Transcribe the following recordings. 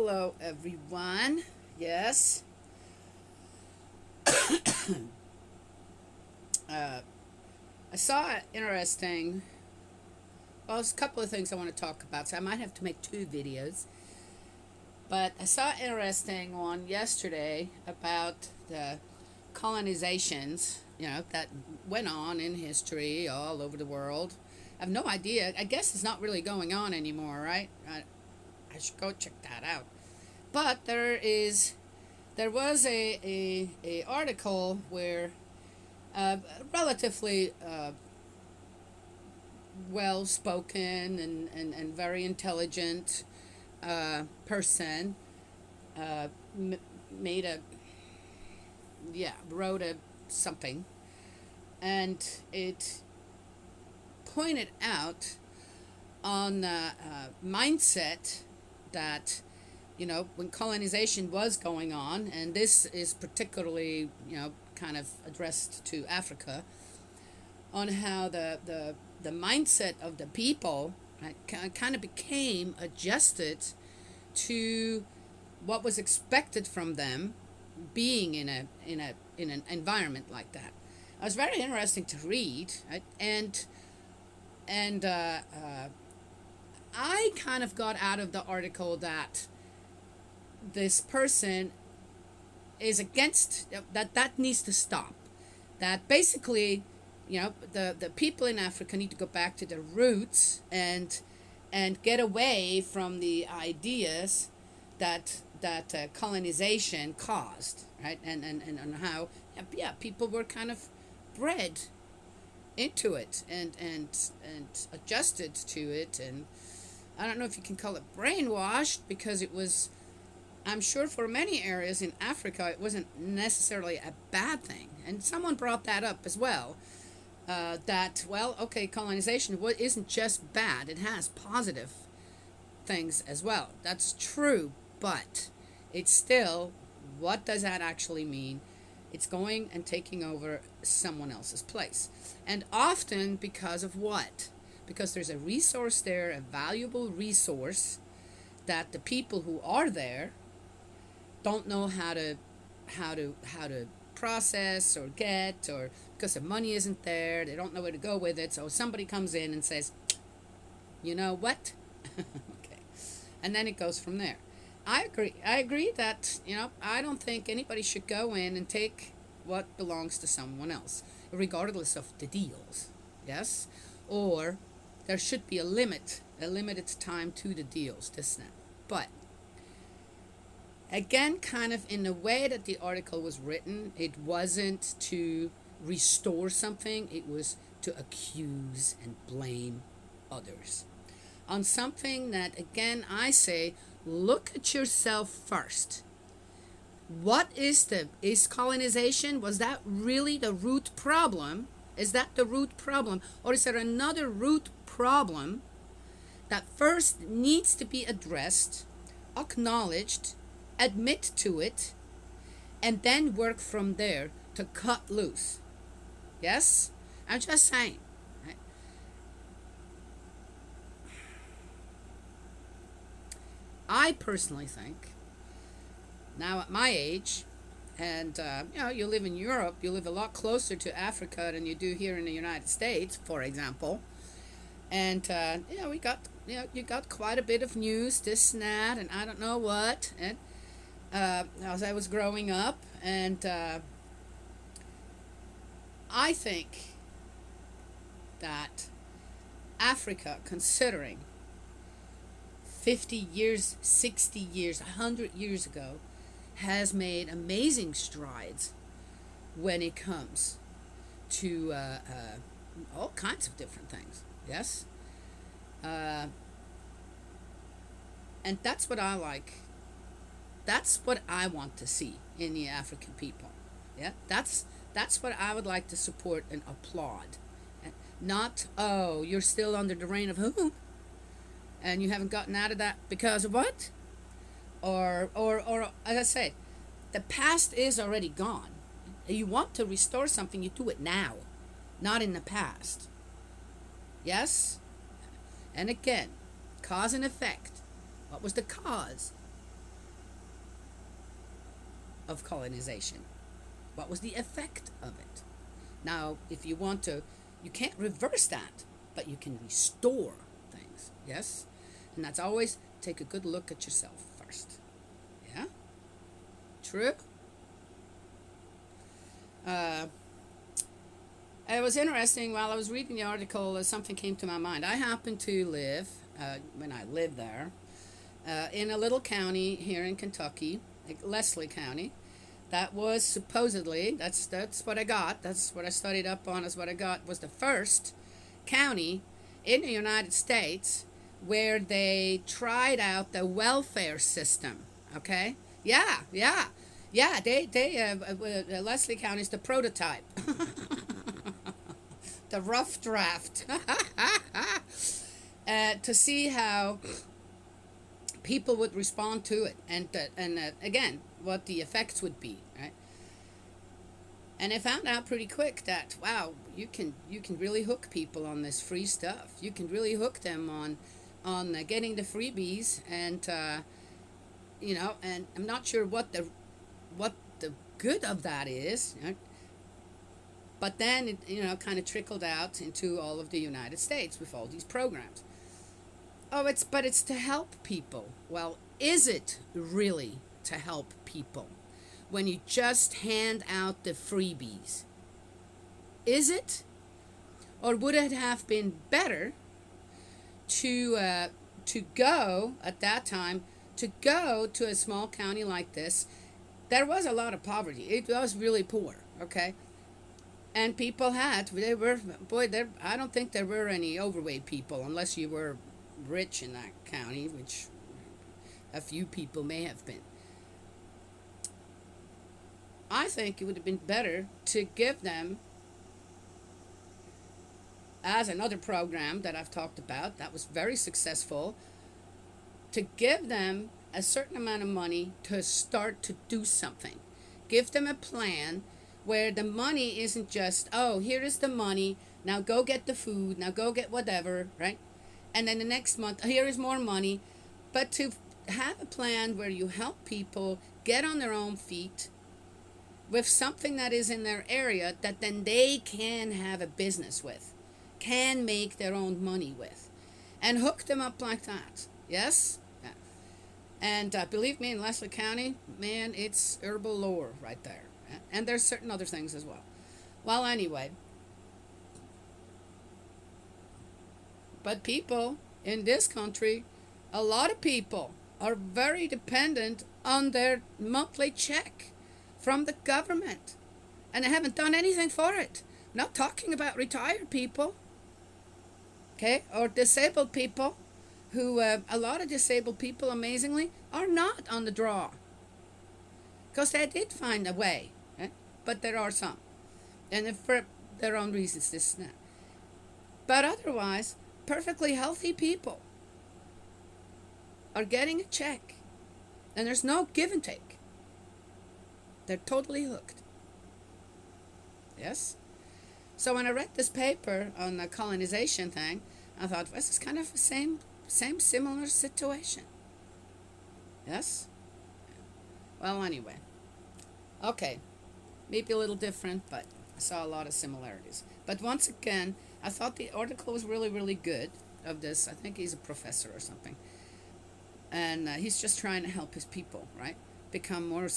Hello, everyone. Yes. uh, I saw an interesting. Well, there's a couple of things I want to talk about, so I might have to make two videos. But I saw an interesting one yesterday about the colonizations, that went on in history all over the world. I have no idea. I guess it's not really going on anymore, right? I should go check that out. But there was a article where a relatively well spoken and very intelligent person uh, made a wrote a something, and it pointed out on the mindset that when colonization was going on, and this is particularly kind of addressed to Africa, on how the mindset of the people, right, kind of became adjusted to what was expected from them being in an environment like that. It was very interesting to read, right? And I kind of got out of the article that this person is against that needs to stop. That basically, the people in Africa need to go back to their roots and get away from the ideas that colonization caused, right? And how people were kind of bred into it and adjusted to it. And I don't know if you can call it brainwashed, because it was, I'm sure for many areas in Africa, it wasn't necessarily a bad thing. And someone brought that up as well. That, well, okay, colonization isn't just bad, it has positive things as well. That's true, but it's still, what does that actually mean? It's going and taking over someone else's place. And often because of what? Because there's a resource there, a valuable resource, that the people who are there don't know how to process or get, or because the money isn't there, they don't know where to go with it. So somebody comes in and says, you know what? Okay. And then it goes from there. I agree that, I don't think anybody should go in and take what belongs to someone else, regardless of the deals. Yes? Or there should be a limited time to the deals, this now. But again, kind of in the way that the article was written, it wasn't to restore something, it was to accuse and blame others on something that, again, I say, look at yourself first. What is colonization? Was that really the root problem? Is that the root problem? Or is there another root problem that first needs to be addressed, acknowledged, admit to it, and then work from there to cut loose? Yes? I'm just saying. Right? I personally think, now at my age, and you live in Europe, you live a lot closer to Africa than you do here in the United States, for example. And we got you got quite a bit of news, this and that, and I don't know what. And as I was growing up, and I think that Africa, considering 50 years, 60 years, 100 years ago, has made amazing strides when it comes to all kinds of different things. Yes? And that's what I like. That's what I want to see in the African people. Yeah? That's what I would like to support and applaud. Not, oh, you're still under the reign of who? And you haven't gotten out of that because of what? Or as I say, the past is already gone. You want to restore something, you do it now, not in the past. Yes? And again, cause and effect. What was the cause? of colonization? What was the effect of it? Now, if you want to, you can't reverse that, but you can restore things. Yes? And that's always take a good look at yourself first. Yeah? True? It was interesting while I was reading the article, something came to my mind. I happen to live, when I lived there, in a little county here in Kentucky, like Leslie County, that was supposedly, that's what I got, that's what I studied up on, is what I got, was the first county in the United States where they tried out the welfare system. Okay? Yeah, yeah. Yeah, Leslie County is the prototype. The rough draft. To see how people would respond to it, and again, what the effects would be, right? And I found out pretty quick that, wow, you can really hook people on this free stuff. You can really hook them on getting the freebies, and and I'm not sure what the good of that is, you know? But then it kind of trickled out into all of the United States with all these programs. Oh, it's to help people. Well, is it really to help people when you just hand out the freebies? Is it? Or would it have been better to go at that time, to go to a small county like this? There was a lot of poverty. It was really poor, okay? And people I don't think there were any overweight people unless you were rich in that county, which a few people may have been. I think it would have been better to give them, as another program that I've talked about that was very successful, to give them a certain amount of money to start to do something. Give them a plan where the money isn't just, oh, here is the money, now go get the food, now go get whatever, right? And then the next month, here is more money. But to have a plan where you help people get on their own feet with something that is in their area that then they can have a business with, can make their own money with, and hook them up like that. Yes? Yeah. And believe me, in Leslie County, man, it's herbal lore right there. And there's certain other things as well. Well, anyway. But people in this country, a lot of people are very dependent on their monthly check from the government. And they haven't done anything for it. I'm not talking about retired people. Okay? Or disabled people who, a lot of disabled people, amazingly, are not on the draw. Because they did find a way. Right? But there are some. And for their own reasons, this and that. But otherwise, perfectly healthy people are getting a check. And there's no give and take. They're totally hooked. Yes? So when I read this paper on the colonization thing, I thought, this is kind of the same similar situation. Yes? Well, anyway. Okay. Maybe a little different, but I saw a lot of similarities. But once again, I thought the article was really, really good of this. I think he's a professor or something. And he's just trying to help his people, right? Become more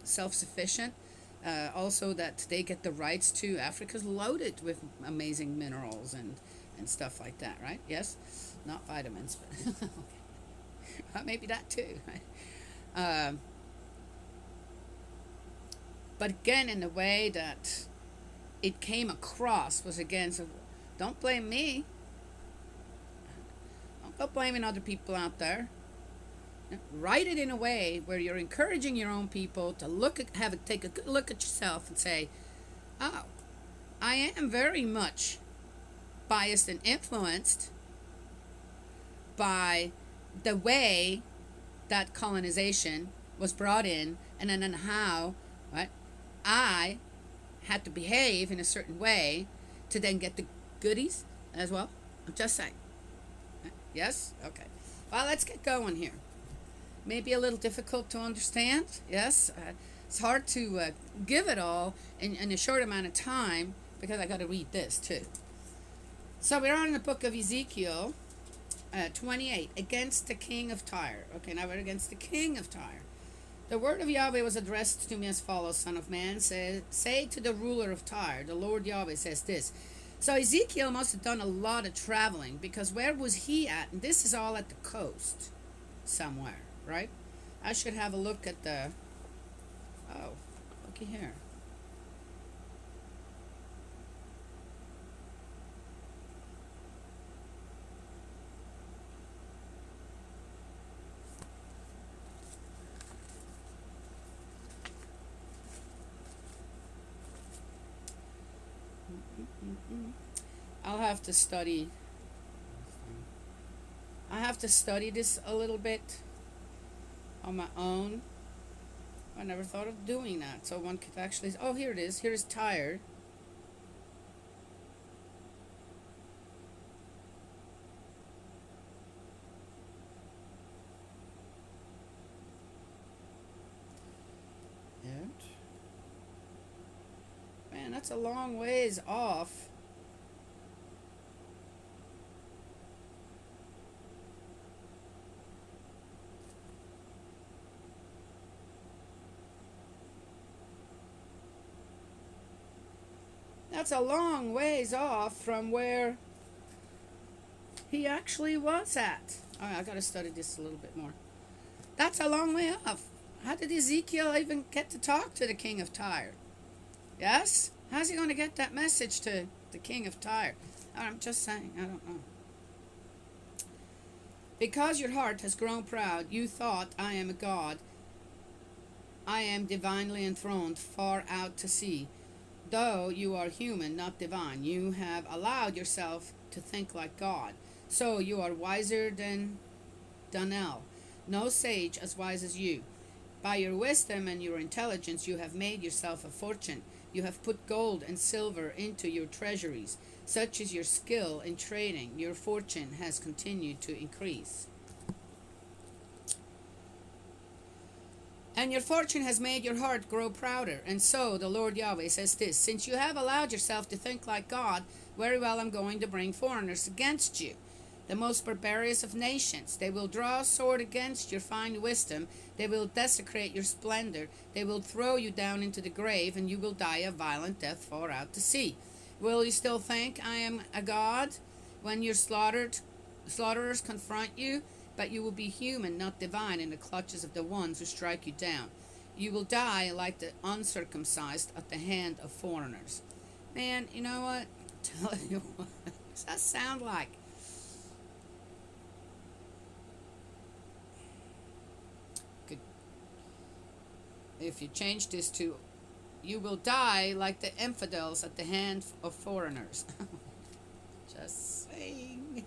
self-sufficient. Also that they get the rights to, Africa's loaded with amazing minerals and stuff like that, right? Yes? Not vitamins, but well, maybe that too, right? But again, in the way that it came across was again, so don't blame me. Don't go blaming other people out there. Write it in a way where you're encouraging your own people to take a good look at yourself and say, oh, I am very much biased and influenced by the way that colonization was brought in, and then how, right, I had to behave in a certain way to then get the goodies as well. I'm just saying. Yes? Okay. Well, let's get going here. Maybe a little difficult to understand. Yes? It's hard to give it all in a short amount of time because I got to read this too. So we're on the book of Ezekiel 28, against the king of Tyre. Okay, now we're against the king of Tyre. The word of Yahweh was addressed to me as follows: Son of man, say to the ruler of Tyre, the Lord Yahweh says this. So Ezekiel must have done a lot of traveling, because where was he at? And this is all at the coast somewhere, right? I should have a look at the... Oh, looky here. I'll have to study. I have to study this a little bit on my own. I never thought of doing that. So one could actually... Oh, here it is. Here's Tyre. And... Man, that's a long ways off. That's a long ways off from where he actually was at. All right, I got to study this a little bit more. That's a long way off. How did Ezekiel even get to talk to the king of Tyre? Yes? How's he going to get that message to the king of Tyre? I'm just saying, I don't know. Because your heart has grown proud, you thought, I am a god. I am divinely enthroned far out to sea. Though you are human, not divine, you have allowed yourself to think like God. So you are wiser than Daniel, no sage as wise as you. By your wisdom and your intelligence you have made yourself a fortune. You have put gold and silver into your treasuries. Such is your skill in trading. Your fortune has continued to increase. And your fortune has made your heart grow prouder. And so the Lord Yahweh says this: Since you have allowed yourself to think like God, very well, I'm going to bring foreigners against you, the most barbarous of nations. They will draw a sword against your fine wisdom. They will desecrate your splendor. They will throw you down into the grave, and you will die a violent death far out to sea. Will you still think I am a God when your slaughterers confront you? But you will be human, not divine, in the clutches of the ones who strike you down. You will die like the uncircumcised at the hand of foreigners. Man, you know what? Tell you what does that sound like? Good. If you change this to, you will die like the infidels at the hand of foreigners. Just saying.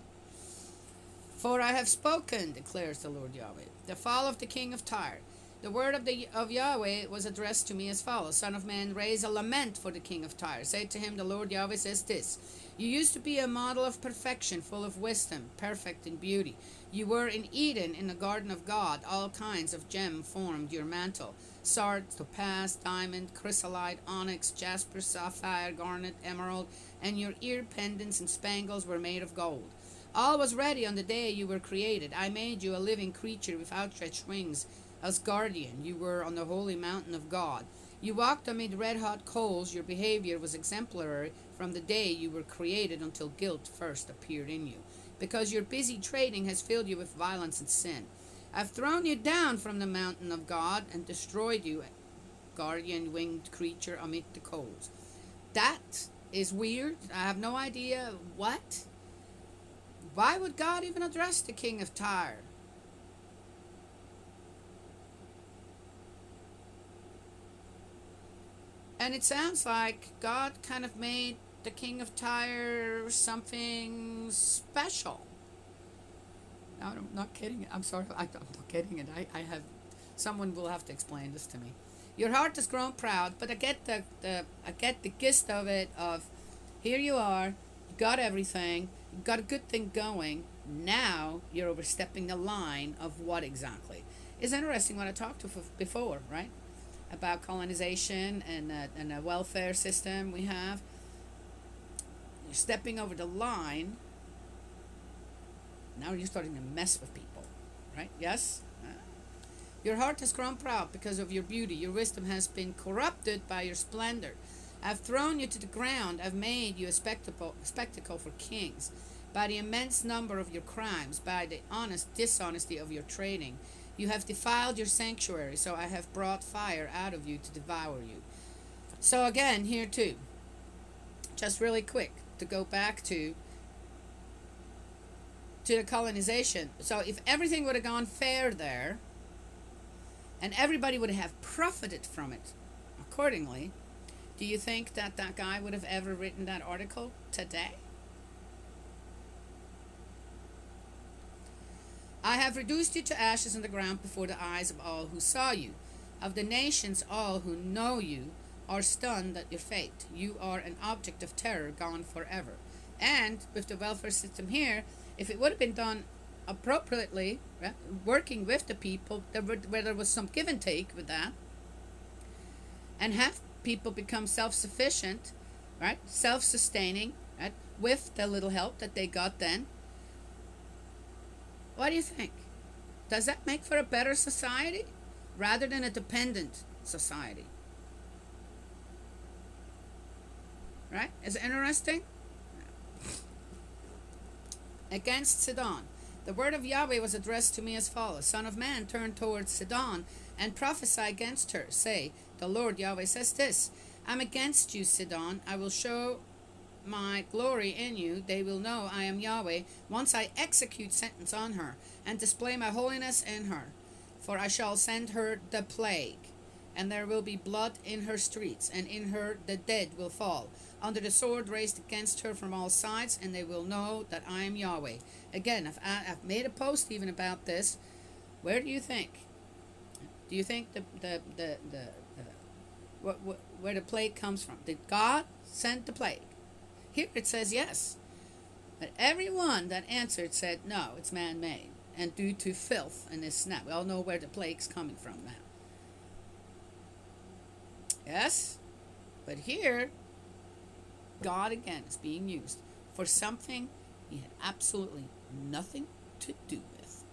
For I have spoken, declares the Lord Yahweh, the fall of the king of Tyre. The word of Yahweh was addressed to me as follows: Son of man, raise a lament for the king of Tyre. Say to him, the Lord Yahweh says this: You used to be a model of perfection, full of wisdom, perfect in beauty. You were in Eden, in the garden of God. All kinds of gem formed your mantle: sardius, topaz, diamond, chrysolite, onyx, jasper, sapphire, garnet, emerald, and your ear pendants and spangles were made of gold. All was ready on the day you were created. I made you a living creature with outstretched wings. As guardian, you were on the holy mountain of God. You walked amid red-hot coals. Your behavior was exemplary from the day you were created until guilt first appeared in you, because your busy trading has filled you with violence and sin. I've thrown you down from the mountain of God and destroyed you, guardian winged creature amid the coals. That is weird. I have no idea what. Why would God even address the king of Tyre? And it sounds like God kind of made the king of Tyre something special. No, I'm not kidding. I'm sorry. I'm not kidding it. I have... Someone will have to explain this to me. Your heart has grown proud, but I get the gist of it. Of here you are, you got everything. You've got a good thing going. Now you're overstepping the line of what exactly? It's interesting what I talked to before, right? about colonization and a welfare system we have. You're stepping over the line. Now you're starting to mess with people, right? Yes? Your heart has grown proud because of your beauty. Your wisdom has been corrupted by your splendor. I've thrown you to the ground. I've made you a spectacle for kings. By the immense number of your crimes, by the honest dishonesty of your trading, you have defiled your sanctuary, so I have brought fire out of you to devour you. So again, here too, just really quick to go back to the colonization. So if everything would have gone fair there, and everybody would have profited from it accordingly, do you think that that guy would have ever written that article today? I have reduced you to ashes on the ground before the eyes of all who saw you. Of the nations, all who know you are stunned at your fate. You are an object of terror, gone forever. And with the welfare system here, if it would have been done appropriately, right, working with the people, where there was some give and take with that, and have people become self-sufficient, right, self-sustaining, right, with the little help that they got then, what do you think? Does that make for a better society rather than a dependent society? Right? Is it interesting? Against Sidon. The word of Yahweh was addressed to me as follows: Son of man, turn towards Sidon and prophesy against her. Say, the Lord Yahweh says this: I'm against you, Sidon. I will show my glory in you. They will know I am Yahweh once I execute sentence on her and display my holiness in her. For I shall send her the plague, and there will be blood in her streets, and in her the dead will fall under the sword raised against her from all sides, and they will know that I am Yahweh. Again, I've made a post even about this. Where do you think? Do you think where the plague comes from? Did God send the plague? Here it says yes. But everyone that answered said, no, it's man-made, and due to filth and this snap. We all know where the plague's coming from now. Yes? But here, God again is being used for something he had absolutely nothing to do with.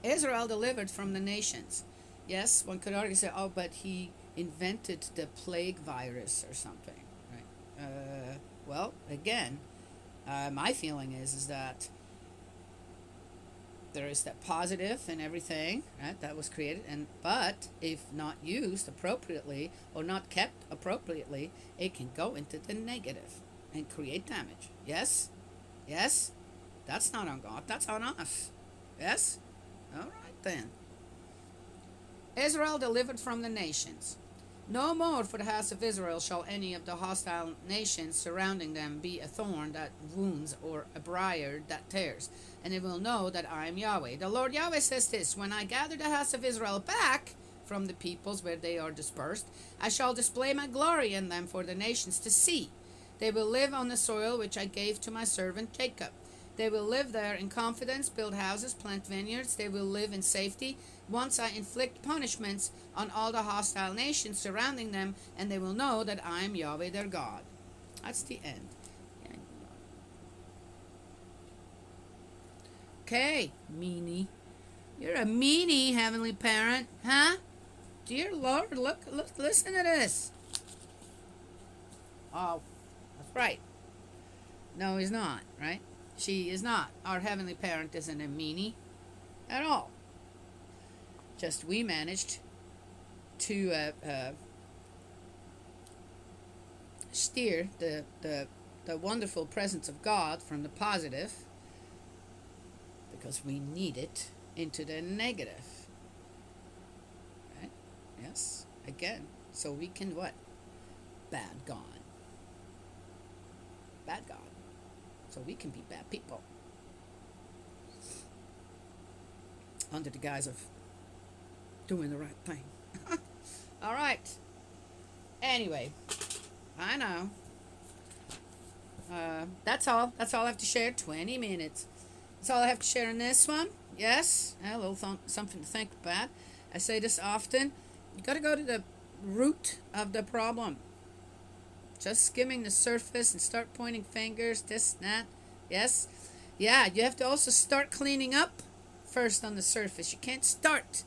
Israel delivered from the nations. Yes, one could argue, say, oh, but he invented the plague virus or something, right? Well, again, my feeling is that there is that positive and everything, right, that was created, but if not used appropriately or not kept appropriately, it can go into the negative and create damage. Yes? Yes? That's not on God, that's on us. Yes? All right then. Israel delivered from the nations. No more for the house of Israel shall any of the hostile nations surrounding them be a thorn that wounds or a briar that tears, and they will know that I am Yahweh. The Lord Yahweh says this: when I gather the house of Israel back from the peoples where they are dispersed, I shall display my glory in them for the nations to see. They will live on the soil which I gave to my servant Jacob. They will live there in confidence, build houses, plant vineyards. They will live in safety once I inflict punishments on all the hostile nations surrounding them, and they will know that I am Yahweh their God. That's the end. Okay, meanie. You're a meanie, Heavenly Parent, huh? Dear Lord, look, listen to this. Oh, that's right. No, he's not, right? She is not. Our Heavenly Parent isn't a meanie at all. Just we managed to steer the wonderful presence of God from the positive, because we need it, into the negative. Right? Yes. Again. So we can what? Bad God. Bad God. So we can be bad people. Under the guise of doing the right thing. All right. Anyway, I know. That's all. That's all I have to share. 20 minutes. That's all I have to share in this one. Yes, a little something to think about. I say this often. You got to go to the root of the problem. Just skimming the surface and start pointing fingers, this, that. Yes? Yeah, you have to also start cleaning up first on the surface. You can't start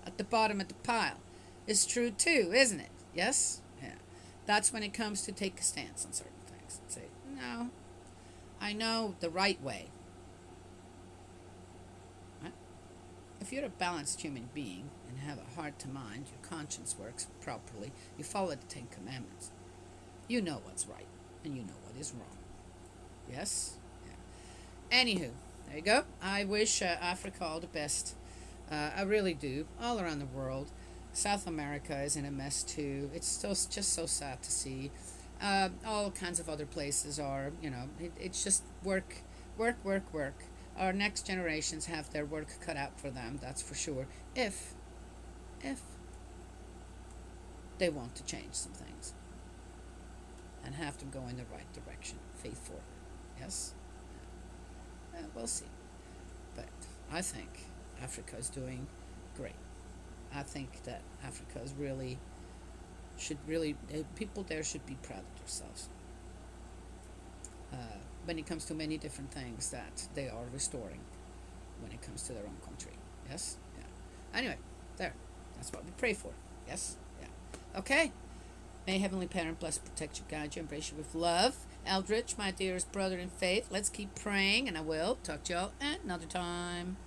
at the bottom of the pile. It's true too, isn't it? Yes? Yeah. That's when it comes to take a stance on certain things and say, no, I know the right way. Right? If you're a balanced human being and have a heart to mind, your conscience works properly, you follow the Ten Commandments. You know what's right and you know what is wrong. Yes? Yeah. Anywho, there you go. I wish Africa all the best. I really do. All around the world. South America is in a mess too. It's still just so sad to see. All kinds of other places are, it's just work, work, work, work. Our next generations have their work cut out for them, that's for sure. If they want to change some things and have to go in the right direction, faith forward. Yes? We'll see. But I think Africa is doing great. I think that Africa is people there should be proud of themselves. When it comes to many different things that they are restoring when it comes to their own country. Yes? Yeah. Anyway, there. That's what we pray for. Yes? Yeah. Okay. May Heavenly Parent bless, protect you, guide you, embrace you with love. Eldridge, my dearest brother in faith, let's keep praying, and I will talk to y'all another time.